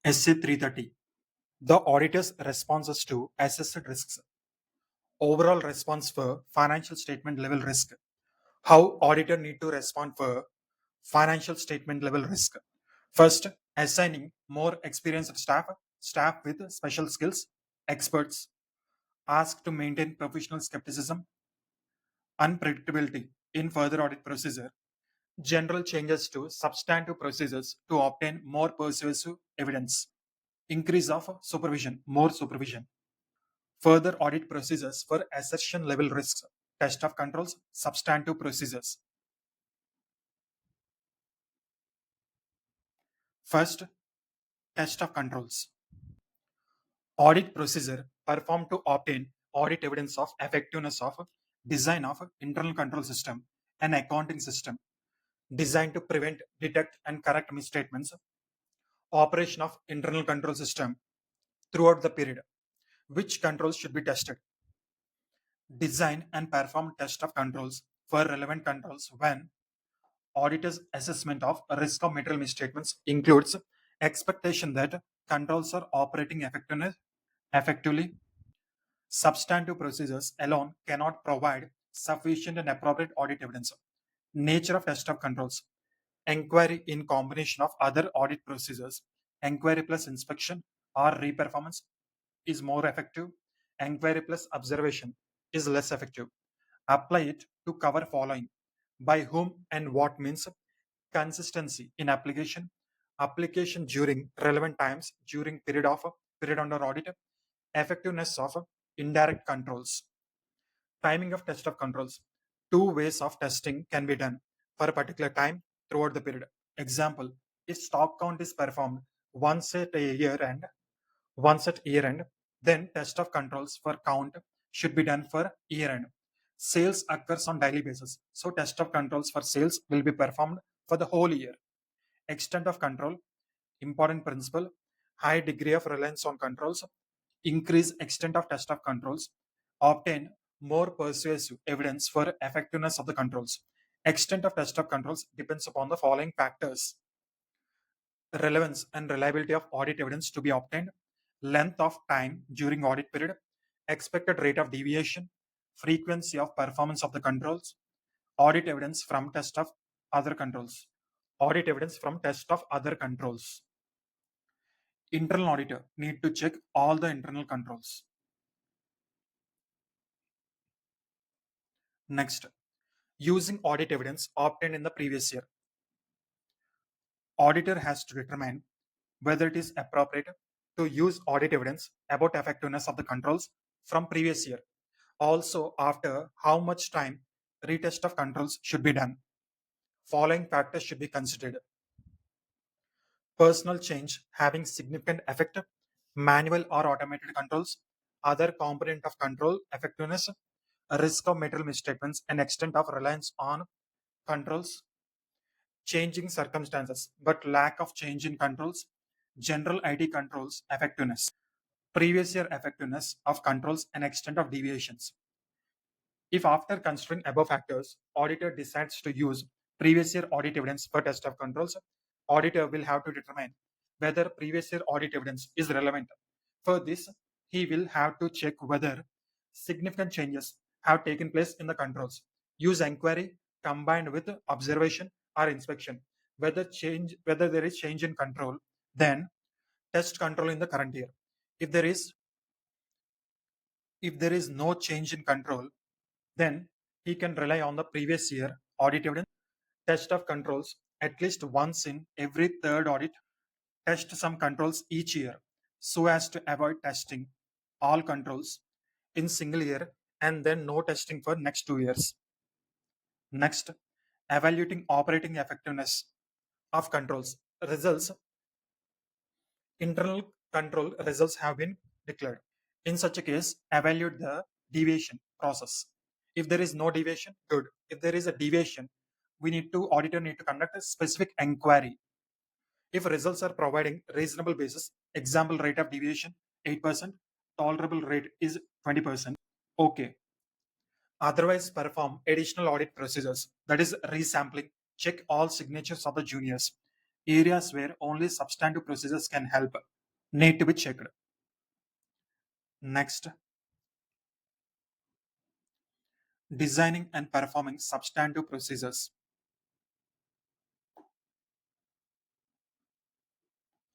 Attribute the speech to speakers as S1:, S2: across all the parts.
S1: SC 330. The auditor's responses to assessed risks. Overall response for financial statement level risk. How auditor need to respond for financial statement level risk. First, assigning more experienced staff with special skills, experts, asked to maintain professional skepticism, unpredictability in further audit procedure, general changes to substantive procedures to obtain more persuasive evidence, increase of supervision, more supervision, further audit procedures for assertion level risks, test of controls, substantive procedures. First, test of controls. Audit procedure performed to obtain audit evidence of effectiveness of design of internal control system and accounting system designed to prevent, detect, and correct misstatements, operation of internal control system throughout the period, which controls should be tested, design and perform test of controls for relevant controls when auditor's assessment of risk of material misstatements includes expectation that controls are operating effectively. Substantive procedures alone cannot provide sufficient and appropriate audit evidence. Nature of test of controls. Inquiry in combination of other audit procedures. Inquiry plus inspection or reperformance is more effective. Inquiry plus observation is less effective. Apply it to cover following: by whom and what means, consistency in application, application during relevant times during period under audit, effectiveness of indirect controls, timing of test of controls. Two ways of testing can be done for a particular time throughout the period. Example: if stock count is performed once at a year end, once at year end, then test of controls for count should be done for year end. Sales occurs on daily basis, so test of controls for sales will be performed for the whole year. Extent of control, important principle: high degree of reliance on controls, increase extent of test of controls, obtain more persuasive evidence for effectiveness of the controls. Extent of test of controls depends upon the following factors: relevance and reliability of audit evidence to be obtained, length of time during audit period, expected rate of deviation, frequency of performance of the controls, audit evidence from test of other controls. Audit evidence from test of other controls. Internal auditor need to check all the internal controls. Next, using audit evidence obtained in the previous year. Auditor has to determine whether it is appropriate to use audit evidence about effectiveness of the controls from previous year. Also, after how much time retest of controls should be done. Following factors should be considered: personal change having significant effect, manual or automated controls, other component of control effectiveness, risk of material misstatements, and extent of reliance on controls, changing circumstances but lack of change in controls, general IT controls effectiveness, previous year effectiveness of controls, and extent of deviations. If after considering above factors, auditor decides to use previous year audit evidence for test of controls, auditor will have to determine whether previous year audit evidence is relevant. For this, he will have to check whether significant changes have taken place in the controls. Use inquiry combined with observation or inspection. Whether there is change in control, then test control in the current year. If there is no change in control, then he can rely on the previous year audit evidence. Test of controls at least once in every third audit. Test some controls each year so as to avoid testing all controls in single year and then no testing for next 2 years. Next, evaluating operating effectiveness of controls. Results, internal control results have been declared. In such a case, evaluate the deviation process. If there is no deviation, good. If there is a deviation, auditor need to conduct a specific inquiry. If results are providing reasonable basis, example rate of deviation 8%, tolerable rate is 20%, okay. Otherwise, perform additional audit procedures, that is resampling, check all signatures of the juniors, areas where only substantive procedures can help. need to be checked. Next, designing and performing substantive procedures.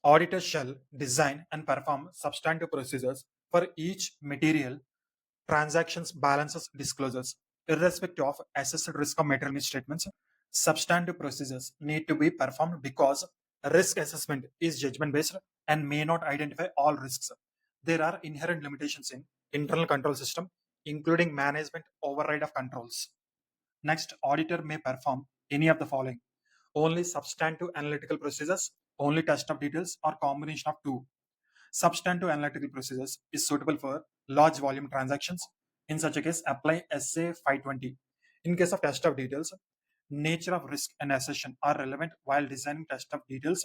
S1: Auditors shall design and perform substantive procedures for each material, transactions, balances, disclosures, irrespective of assessed risk of material misstatements. Substantive procedures need to be performed because risk assessment is judgment based and may not identify all risks. There are inherent limitations in internal control system, including management override of controls. Next, auditor may perform any of the following: only substantive analytical procedures, only test of details, or combination of two. Substantive analytical procedures is suitable for large volume transactions. In such a case, apply SA 520. In case of test of details, nature of risk and assertion are relevant while designing test of details.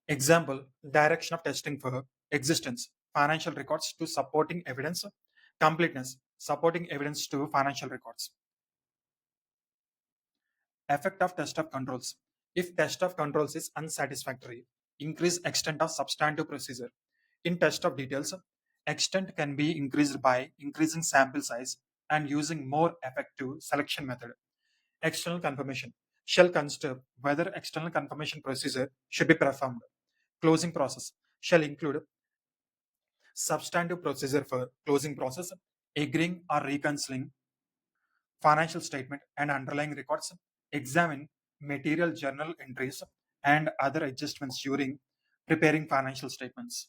S1: Example, direction of testing for existence, financial records to supporting evidence, completeness, supporting evidence to financial records. Effect of test of controls. If test of controls is unsatisfactory, increase extent of substantive procedure. In test of details, extent can be increased by increasing sample size and using more effective selection method. External confirmation shall consider whether external confirmation procedure should be performed. Closing process shall include substantive procedure for closing process, agreeing or reconciling financial statement and underlying records, examine material journal entries and other adjustments during preparing financial statements.